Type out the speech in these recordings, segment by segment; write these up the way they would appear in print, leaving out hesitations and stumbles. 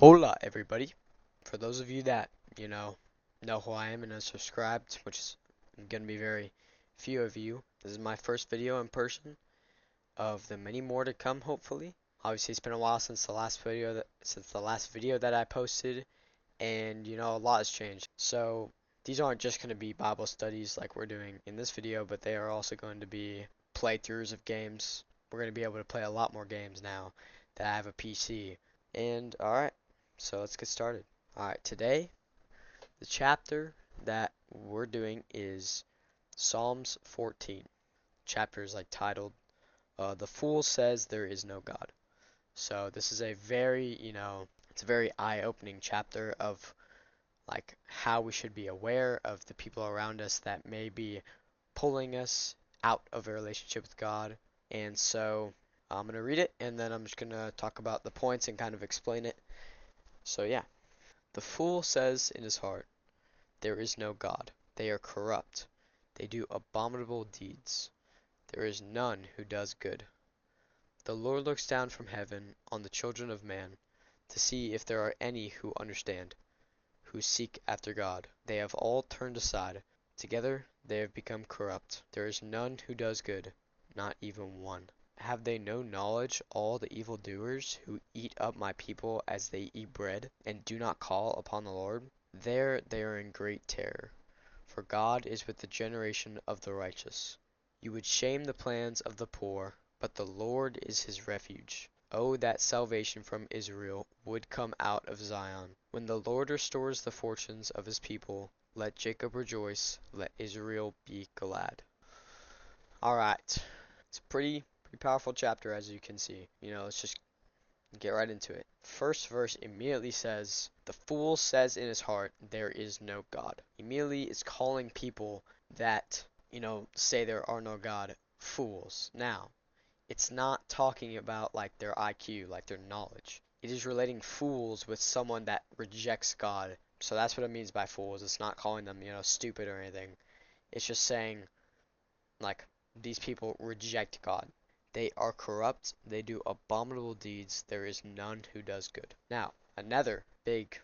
Hola, everybody. For those of you that, know who I am and are subscribed, which is going to be very few of you, this is my first video in person of the many more to come, hopefully. Obviously, it's been a while since the last video that I posted, and a lot has changed. So, these aren't just going to be Bible studies like we're doing in this video, but they are also going to be playthroughs of games. We're going to be able to play a lot more games now that I have a PC. And alright, so let's get started. Alright, today the chapter that we're doing is Psalms 14. Chapter is like titled, The Fool Says There Is No God. So this is a very, it's a very eye-opening chapter of like how we should be aware of the people around us that may be pulling us out of a relationship with God. And so I'm going to read it and then I'm just going to talk about the points and kind of explain it. So yeah. The fool says in his heart, There is no God. They are corrupt. They do abominable deeds. There is none who does good. The Lord looks down from heaven on the children of man to see if there are any who understand, who seek after God. They have all turned aside. Together they have become corrupt. There is none who does good, not even one. Have they no knowledge, all the evildoers who eat up my people as they eat bread, and do not call upon the Lord? There they are in great terror, for God is with the generation of the righteous. You would shame the plans of the poor, but the Lord is his refuge. Oh, that salvation from Israel would come out of Zion. When the Lord restores the fortunes of his people, let Jacob rejoice, let Israel be glad. Alright, it's a pretty powerful chapter as you can see. Let's just get right into it. First verse immediately says, The fool says in his heart, There is no God. Immediately it's calling people that, say there are no God, fools. Now, it's not talking about like their IQ, like their knowledge. It is relating fools with someone that rejects God. So that's what it means by fools. It's not calling them, stupid or anything. It's just saying, like, these people reject God. They are corrupt, they do abominable deeds, there is none who does good. Now, another big,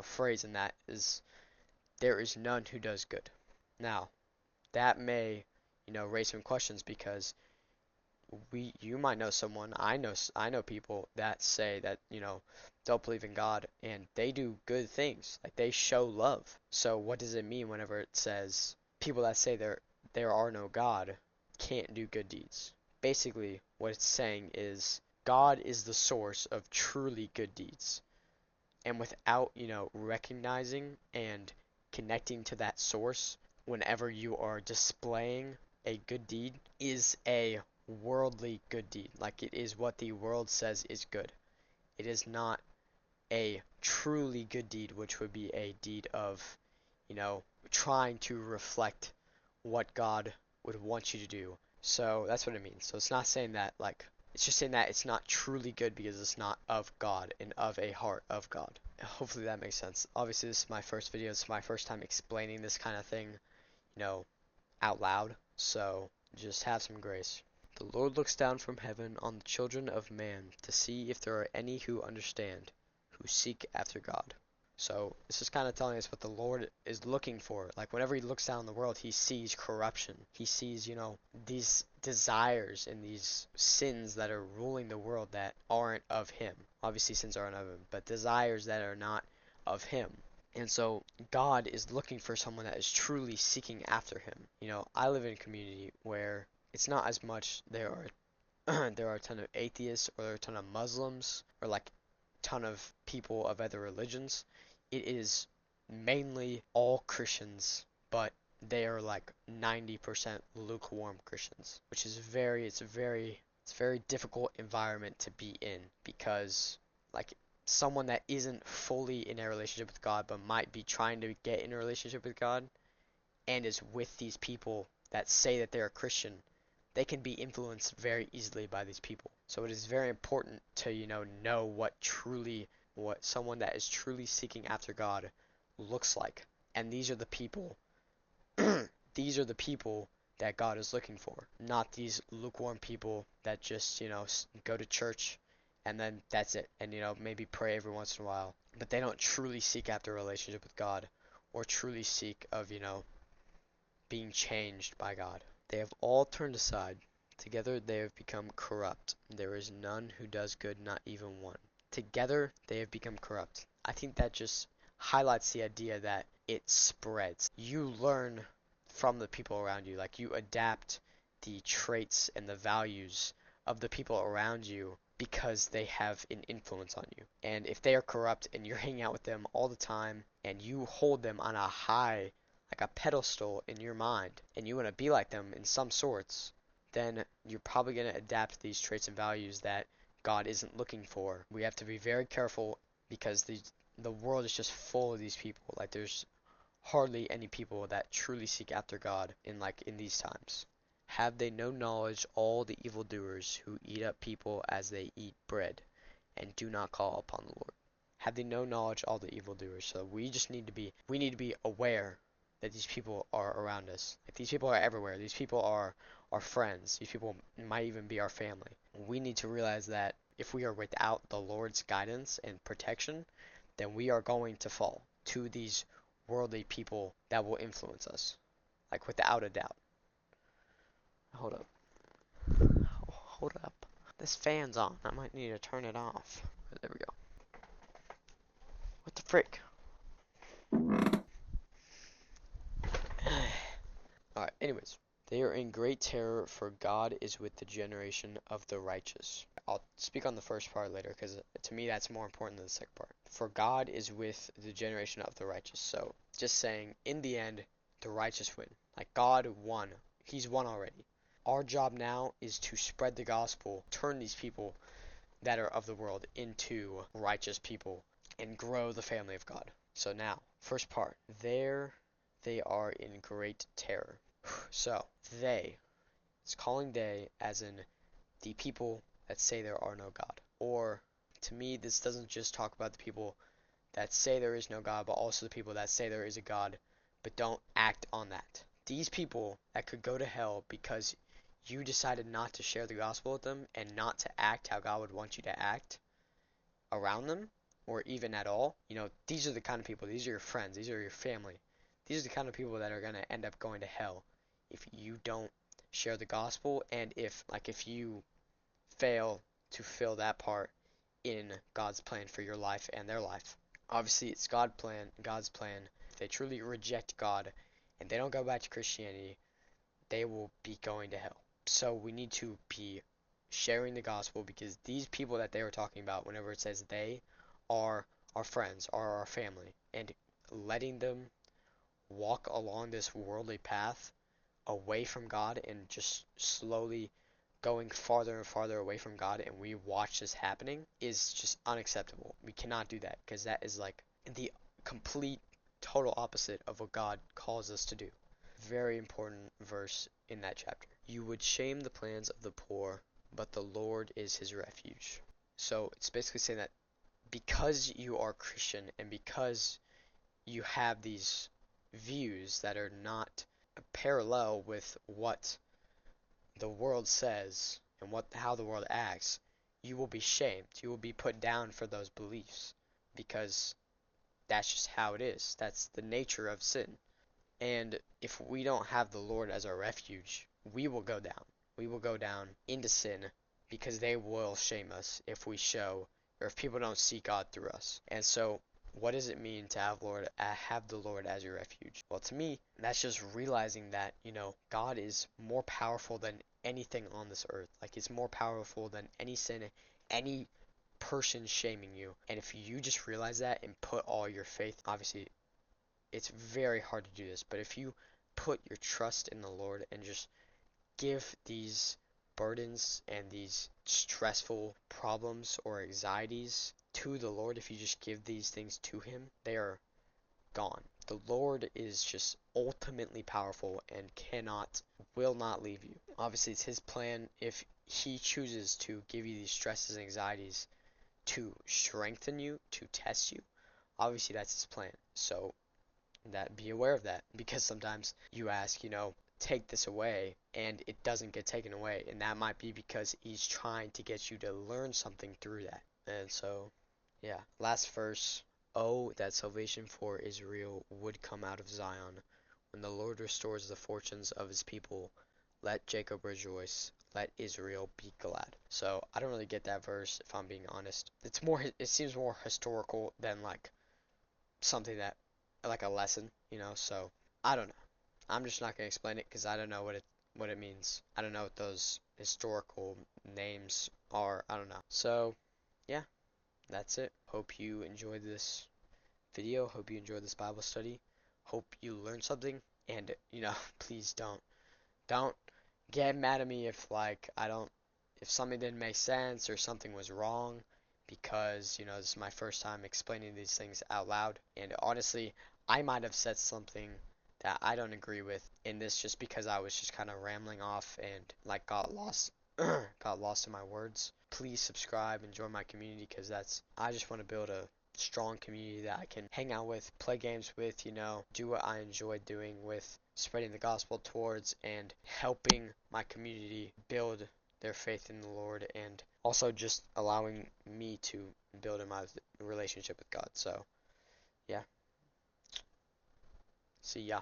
phrase in that is, there is none who does good. Now, that may, raise some questions because you might know someone, I know people that say that, don't believe in God and they do good things, like they show love. So what does it mean whenever it says people that say there are no God can't do good deeds? Basically, what it's saying is God is the source of truly good deeds. And without, recognizing and connecting to that source whenever you are displaying a good deed is a worldly good deed. Like it is what the world says is good. It is not a truly good deed, which would be a deed of, trying to reflect what God would want you to do. So that's what it means. So it's not saying that like it's just saying that it's not truly good because it's not of God and of a heart of God. Hopefully that makes sense. Obviously this is my first video. It's my first time explaining this kind of thing, you know, out loud. So just have some grace. The Lord looks down from heaven on the children of man to see if there are any who understand, who seek after God. So this is kind of telling us what the Lord is looking for. Like whenever he looks down the world, he sees corruption. He sees, these desires and these sins that are ruling the world that aren't of him. Obviously sins aren't of him, but desires that are not of him. And so God is looking for someone that is truly seeking after him. I live in a community where it's not as much there are a ton of atheists or there are a ton of Muslims or like a ton of people of other religions. It is mainly all Christians, but they are like 90% lukewarm Christians, which is it's a very difficult environment to be in because like someone that isn't fully in a relationship with God but might be trying to get in a relationship with God and is with these people that say that they're a Christian, they can be influenced very easily by these people. So it is very important to, know what someone that is truly seeking after God looks like. And these are the people, these are the people that God is looking for, not these lukewarm people that just, go to church and then that's it. And maybe pray every once in a while. But they don't truly seek after a relationship with God or truly seek of, being changed by God. They have all turned aside. Together they have become corrupt. There is none who does good, not even one. Together they have become corrupt. I think that just highlights the idea that it spreads. You learn from the people around you. Like, you adapt the traits and the values of the people around you because they have an influence on you. And if they are corrupt and you're hanging out with them all the time and you hold them on a high, like a pedestal in your mind, and you want to be like them in some sorts, then you're probably going to adapt these traits and values that God isn't looking for. We have to be very careful because the world is just full of these people. Like, there's hardly any people that truly seek after God in these times. Have they no knowledge, all the evildoers who eat up people as they eat bread, and do not call upon the Lord? Have they no knowledge, all the evildoers? So we need to be aware that these people are around us. Like, these people are everywhere. These people are our friends. These people might even be our family. We need to realize that if we are without the Lord's guidance and protection, then we are going to fall to these worldly people that will influence us, like, without a doubt. Hold up. Hold up. This fan's on. I might need to turn it off. There we go. What the frick? Alright, anyways. They are in great terror, for God is with the generation of the righteous. I'll speak on the first part later, because to me that's more important than the second part. For God is with the generation of the righteous. So, just saying, in the end, the righteous win. Like, God won. He's won already. Our job now is to spread the gospel, turn these people that are of the world into righteous people, and grow the family of God. So now, first part. There they are in great terror. So, it's calling they as in the people that say there are no God. Or, to me, this doesn't just talk about the people that say there is no God, but also the people that say there is a God, but don't act on that. These people that could go to hell because you decided not to share the gospel with them and not to act how God would want you to act around them, or even at all, these are the kind of people, these are your friends, these are your family. These are the kind of people that are going to end up going to hell if you don't share the gospel, and if you fail to fill that part in God's plan for your life and their life. Obviously, it's God's plan. If they truly reject God and they don't go back to Christianity, they will be going to hell. So we need to be sharing the gospel, because these people that they were talking about, whenever it says they, are our friends, are our family, and letting them walk along this worldly path away from God and just slowly going farther and farther away from God, and we watch this happening, is just unacceptable. We cannot do that, because that is like the complete total opposite of what God calls us to do. Very important verse in that chapter. You would shame the plans of the poor, but the Lord is his refuge. So it's basically saying that because you are Christian and because you have these views that are not parallel with what the world says and how the world acts, you will be shamed. You will be put down for those beliefs, because that's just how it is. That's the nature of sin. And if we don't have the Lord as our refuge, we will go down. We will go down into sin, because they will shame us if we show, or if people don't see God through us. And so, what does it mean to have the Lord as your refuge? Well, to me, that's just realizing that, God is more powerful than anything on this earth. Like, it's more powerful than any sin, any person shaming you. And if you just realize that and put all your faith, obviously it's very hard to do this, but if you put your trust in the Lord and just give these burdens and these stressful problems or anxieties to the Lord, if you just give these things to him, they are gone. The Lord is just ultimately powerful and will not leave you. Obviously, it's his plan. If he chooses to give you these stresses and anxieties to strengthen you, to test you, obviously that's his plan. So be aware of that, because sometimes you ask, take this away and it doesn't get taken away, and that might be because he's trying to get you to learn something through that. And so, yeah, last verse. Oh, that salvation for Israel would come out of Zion. When the Lord restores the fortunes of his people, let Jacob rejoice, let Israel be glad. So I don't really get that verse, if I'm being honest. It seems more historical than like something that, like a lesson, so I don't know. I'm just not gonna explain it because I don't know what it means. I don't know what those historical names are. I don't know. So yeah, that's it. Hope you enjoyed this video. Hope you enjoyed this Bible study. Hope you learned something. And please don't get mad at me if if something didn't make sense or something was wrong, because this is my first time explaining these things out loud, and honestly I might have said something that I don't agree with in this just because I was just kind of rambling off and like got lost got lost in my words. Please subscribe and join my community, because I just want to build a strong community that I can hang out with, play games with, do what I enjoy doing with spreading the gospel towards and helping my community build their faith in the Lord, and also just allowing me to build in my relationship with God. So, yeah. See ya.